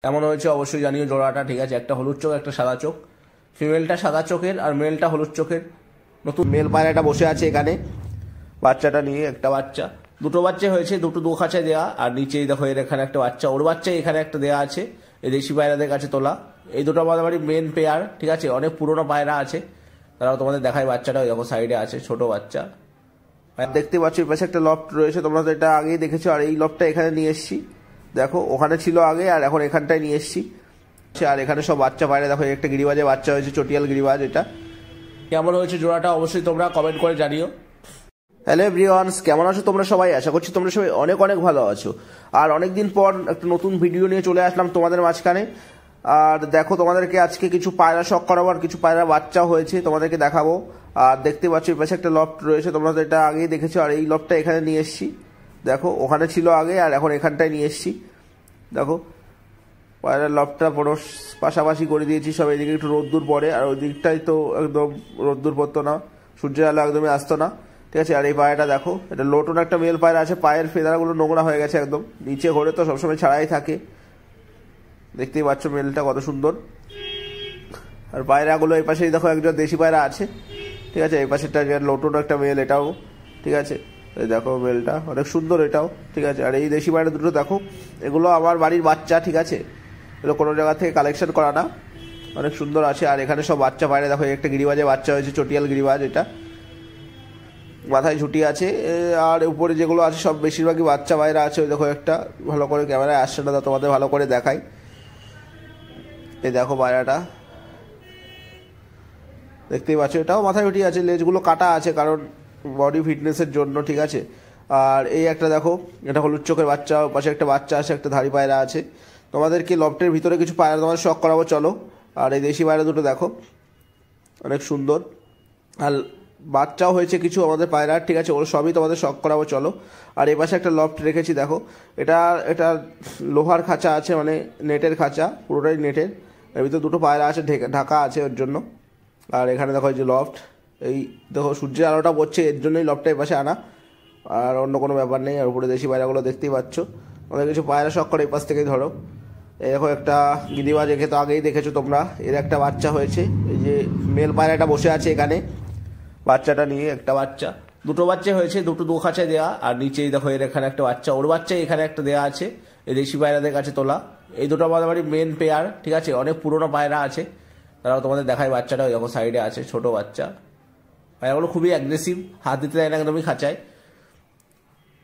কেমন হয়েছে অবশ্যই জানিও জোড়াটা। ঠিক আছে, একটা হলুদ চোখ একটা সাদা চোখ, ফিমেলটা সাদা চোখের আর মেলটা হলুদ চোখের। নতুন মেল পায়রাটা বসে আছে এখানে বাচ্চাটা নিয়ে, একটা বাচ্চা, দুটো বাচ্চা হয়েছে, দুটো দু খাঁচায় দেওয়া। আর নিচেই দেখো এর এখানে একটা বাচ্চা, ওর বাচ্চা এখানে একটা দেওয়া আছে, এই দেশি পায়রাদের কাছে তোলা। এই দুটো আমাদের বাড়ির মেন পেয়ার। ঠিক আছে, অনেক পুরোনো পায়রা আছে, তারাও তোমাদের দেখায়। বাচ্চাটা দেখো সাইডে আছে, ছোট বাচ্চা দেখতে পাচ্ছ। এই পাশে একটা লফট রয়েছে, তোমরা তো এটা আগেই দেখেছো। আর এই লফটটা এখানে নিয়ে এসছি, দেখো ওখানে ছিল আগে আর এখন এখানটায় নিয়ে এসছি। আর এখানে সব বাচ্চা পায়রা দেখো, একটা গিরিবাজে বাচ্চা হয়েছে, চটিয়াল গিরিবাজ। এটা কেমন হয়েছে জোড়াটা অবশ্যই তোমরা কমেন্ট করে জানিও। হ্যালো এভরিওয়ানস, কেমন আছো তোমরা সবাই? আশা করছি তোমরা সবাই অনেক অনেক ভালো আছো। আর অনেকদিন পর একটা নতুন ভিডিও নিয়ে চলে আসলাম তোমাদের মাঝখানে। আর দেখো তোমাদেরকে আজকে কিছু পায়রা শখ করাবো, আর কিছু পায়রা বাচ্চা হয়েছে তোমাদেরকে দেখাবো। আর দেখতে পাচ্ছ এই পাশে একটা লফট রয়েছে, তোমরা তো এটা আগেই দেখেছো। আর এই লফটটা এখানে নিয়ে এসছি, দেখো ওখানে ছিল আগে আর এখন এখানটায় নিয়ে এসছি। দেখো পায়রার লফটটা পুরো পাশাপাশি করে দিয়েছি সব। এদিকে একটু রোদ্দুর পড়ে, আর ওই দিকটাই তো একদম রোদ্দুর পড়তো না, সূর্যের আলো একদমই আসতো না। ঠিক আছে, আর এই পায়রাটা দেখো, এটা লোটন একটা মেল পায়রা আছে। পায়ের ফেদারগুলো নোংরা হয়ে গেছে একদম, নিচে ঘরে তো সবসময় ছাড়াই থাকে। দেখতেই পাচ্ছ মেলটা কত সুন্দর। আর পায়রাগুলো এই পাশেই দেখো একজন দেশি পায়রা আছে। ঠিক আছে, এই পাশেরটা লোটন একটা মেল, এটাও ঠিক আছে। এই দেখো মেলটা অনেক সুন্দর এটাও। ঠিক আছে, আর এই দেশি পায়রা দুটো দেখো, এগুলো আমার বাড়ির বাচ্চা। ঠিক আছে, এগুলো কোনো জায়গা থেকে কালেকশন করা না, অনেক সুন্দর আছে। আর এখানে সব বাচ্চা পায়রা দেখো, একটা গিরিবাজে বাচ্চা হয়েছে, চটিয়াল গিরিবাজ। এটা মাথায় ঝুটি আছে। আর উপরে যেগুলো আছে সব বেশিরভাগই বাচ্চা পায়রা আছে। ওই দেখো একটা, ভালো করে ক্যামেরায় আসছে না, তোমাদের ভালো করে দেখাই। এই দেখো পায়রাটা দেখতেই পাচ্ছ, এটাও মাথায় ঝুটি আছে, লেজগুলো কাটা আছে কারণ বডি ফিটনেসের জন্য। ঠিক আছে, আর এই একটা দেখো, এটা হলুদ চোখের বাচ্চা, পাশে একটা বাচ্চা আছে, একটা ধাড়ি পায়রা আছে। তোমাদেরকে লফটের ভিতরে কিছু পায়রা তোমাদের শখ করাবো, চলো। আর এই দেশি পায়রা দুটো দেখো অনেক সুন্দর, আর বাচ্চাও হয়েছে কিছু আমাদের পায়রার। ঠিক আছে, ওর সবই তোমাদের শখ করাবো, চলো। আর এই পাশে একটা লফট রেখেছি দেখো, এটা এটা লোহার খাঁচা আছে, মানে নেটের খাঁচা, পুরোটাই নেটের। এর ভিতরে দুটো পায়রা আছে, ঢাকা আছে ওর জন্য। আর এখানে দেখো এই যে লফট, এই দেখো সূর্যের আলোটা পড়ছে, এর জন্যই লফটটা এই পাশে আনা, আর অন্য কোনো ব্যাপার নেই। আর উপরে দেশি পায়রাগুলো দেখতেই পাচ্ছ। আমাদের কিছু পায়রা শখ করে এই পাশ থেকেই ধরো। এই দেখো একটা গিরিবাজ, একে তো আগেই দেখেছো তোমরা, এর একটা বাচ্চা হয়েছে। এই যে মেল পায়রাটা বসে আছে এখানে বাচ্চাটা নিয়ে, একটা বাচ্চা, দুটো বাচ্চা হয়েছে, দুটো দু খাঁচায় দেওয়া। আর নিচেই দেখো এর এখানে একটা বাচ্চা, ওর বাচ্চা এখানে একটা দেওয়া আছে, এই দেশি পায়রাদের কাছে তোলা। এই দুটো আমাদের বাড়ির মেন পেয়ার। ঠিক আছে, অনেক পুরোনো পায়রা আছে, তারাও তোমাদের দেখায়। বাচ্চাটা ওই দেখো সাইডে আছে, ছোট বাচ্চা। পায়রাগুলো খুবই অ্যাগ্রেসিভ, হাত দিতে দেয় না একদমই খাঁচায়।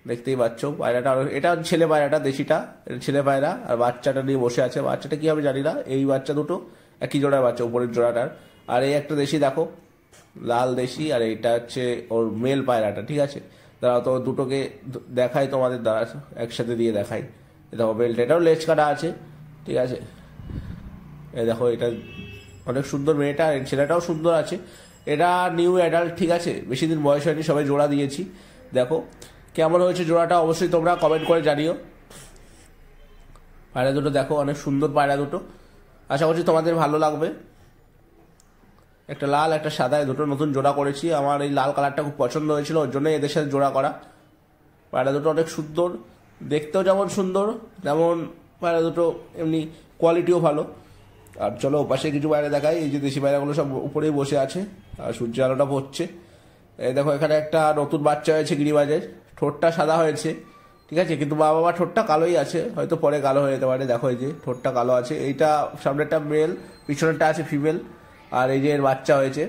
দেখতেই পাচ্ছ পায়রাটা, এটা ছেলে পায়রাটা, দেশিটা এটা ছেলে পায়রা। আর বাচ্চাটা নিয়ে বসে আছে, বাচ্চাটা কি হবে জানি না। এই বাচ্চা দুটো একই জোড়ার বাচ্চা, উপরের জোড়াটার। আর এই একটা দেশি দেখো, লাল দেশি। আর এইটা হচ্ছে ওর মেল পায়রাটা। ঠিক আছে, তারা তো দুটোকে দেখাই তোমাদের দ্বারা, একসাথে দিয়ে দেখাই। দেখো বেল্ট, এটাও লেজ কাটা আছে। ঠিক আছে, এই দেখো এটা অনেক সুন্দর মেয়েটা, আর ছেলেটাও সুন্দর আছে। এটা নিউ অ্যাডাল্ট। ঠিক আছে, বেশি দিন বয়স হয়নি, সবাই জোড়া দিয়েছি। দেখো কেমন হয়েছে জোড়াটা অবশ্যই তোমরা কমেন্ট করে জানিও। পায়রা দুটো দেখো অনেক সুন্দর পায়রা দুটো, আশা করছি তোমাদের ভালো লাগবে। একটা লাল একটা সাদা, দুটো নতুন জোড়া করেছি। আমার এই লাল কালারটা খুব পছন্দ হয়েছিল, ওর জন্যই এদের সাথে জোড়া করা। পায়রা দুটো অনেক সুন্দর, দেখতেও যেমন সুন্দর তেমন পায়রা দুটো এমনি কোয়ালিটিও ভালো। আর চলো ওপাশে কিছু পায়রা দেখাই। এই যে দেশি পায়রাগুলো সব উপরেই বসে আছে, আর সূর্য আলোটা পড়ছে। এই দেখো এখানে একটা নতুন বাচ্চা হয়েছে গিরিবাজের, ঠোঁটটা সাদা হয়েছে। ঠিক আছে, কিন্তু মা বাবার ঠোঁটটা কালোই আছে, হয়তো পরে কালো হয়ে যেতে পারে। দেখো এই যে ঠোঁটটা কালো আছে, এইটা সামনেরটা মেল, পিছনেরটা আছে ফিমেল। আর এই যে এর বাচ্চা হয়েছে,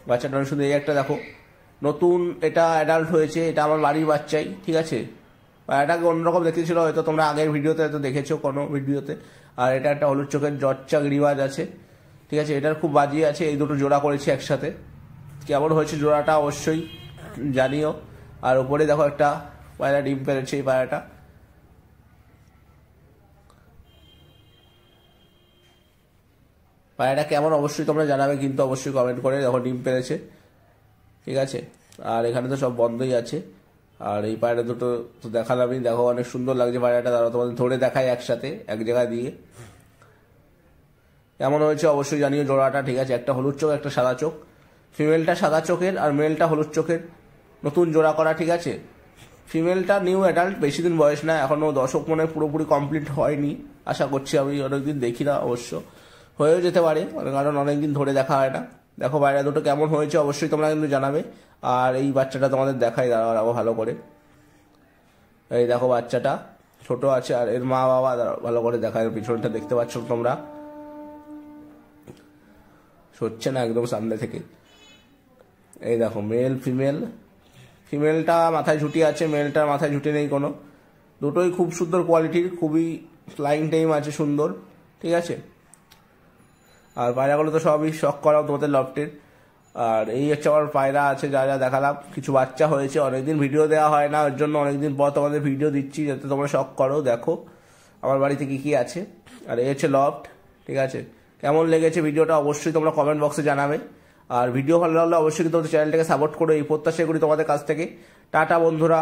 বাচ্চাটা শুধু এই একটা দেখো নতুন, এটা অ্যাডাল্ট হয়েছে, এটা আমার বাড়ির বাচ্চাই। ঠিক আছে, এটাকে অন্যরকম দেখেছিল হয়তো তোমরা আগের ভিডিওতে হয়তো দেখেছো কোনো ভিডিওতে। আর এটা একটা হলুদ চোখের জচ্চা গিরিবাজ আছে। ঠিক আছে, এটার খুব বাজি আছে। এই দুটো জোড়া করেছি একসাথে, কেমন হয়েছে জোড়াটা অবশ্যই জানিও। আর উপরে দেখো একটা পায়রা ডিম পেরেছে, এই পায়রাটা পায়রাটা কেমন অবশ্যই তোমরা জানাবে কিন্তু, অবশ্যই কমেন্ট করে। দেখো ডিম পেরেছে। ঠিক আছে, আর এখানে তো সব বন্ধই আছে। আর এই পায়রা দুটো তো দেখালামই, দেখো অনেক সুন্দর লাগছে পায়রাটা। তারা তোমাদের ধরে দেখায় একসাথে এক জায়গায় দিয়ে, কেমন হয়েছে অবশ্যই জানিও জোড়াটা। ঠিক আছে, একটা হলুদ চোখ একটা সাদা চোখ, ফিমেলটা সাদা চোখের আর মেলটা হলুদ চোখের, নতুন জোড়া করা। ঠিক আছে, ফিমেলটা নিউ অ্যাডাল্ট, বেশি দিন বয়স না, এখনও দশক মনে পুরোপুরি কমপ্লিট হয়নি। আশা করছি। আমি অনেকদিন দেখি না অবশ্য, হয়েও যেতে পারে কারণ অনেকদিন ধরে দেখা হয় না। দেখো পায়রা দুটো কেমন হয়েছে অবশ্যই তোমরা কিন্তু জানাবে। আর এই বাচ্চাটা তোমাদের দেখাই দাঁড়াও ভালো করে। এই দেখো বাচ্চাটা ছোট আছে, আর এর মা বাবা ভালো করে দেখায়, পিছনটা দেখতে পাচ্ছ তোমরা, সরছে না একদম সামনে থেকে। এই দেখো মেল ফিমেল, ফিমেলটা মাথায় ঝুটি আছে, মেলটার মাথায় ঝুটি নেই কোনো। দুটোই খুব সুন্দর কোয়ালিটির, খুবই ফ্লাইং টাইম আছে সুন্দর, ঠিক আছে। আর পায়রাগুলো তো সবই শখ করাও তোমাদের লফটের। আর এই হচ্ছে আমার পায়রা আছে যা যা দেখালাম। কিছু বাচ্চা হয়েছে, অনেকদিন ভিডিও দেওয়া হয় না, ওর জন্য অনেকদিন পর তোমাদের ভিডিও দিচ্ছি যাতে তোমরা শখ করো। দেখো আমার বাড়িতে কি কি আছে। আর এই হচ্ছে লফট, ঠিক আছে। কেমন লেগেছে ভিডিওটা অবশ্যই তোমরা কমেন্ট বক্সে জানাবে। আর ভিডিও ভালো লাগলে অবশ্যই তোমাদের চ্যানেলটাকে সাপোর্ট করো, এই প্রত্যাশা করি তোমাদের কাছ থেকে। টাটা বন্ধুরা।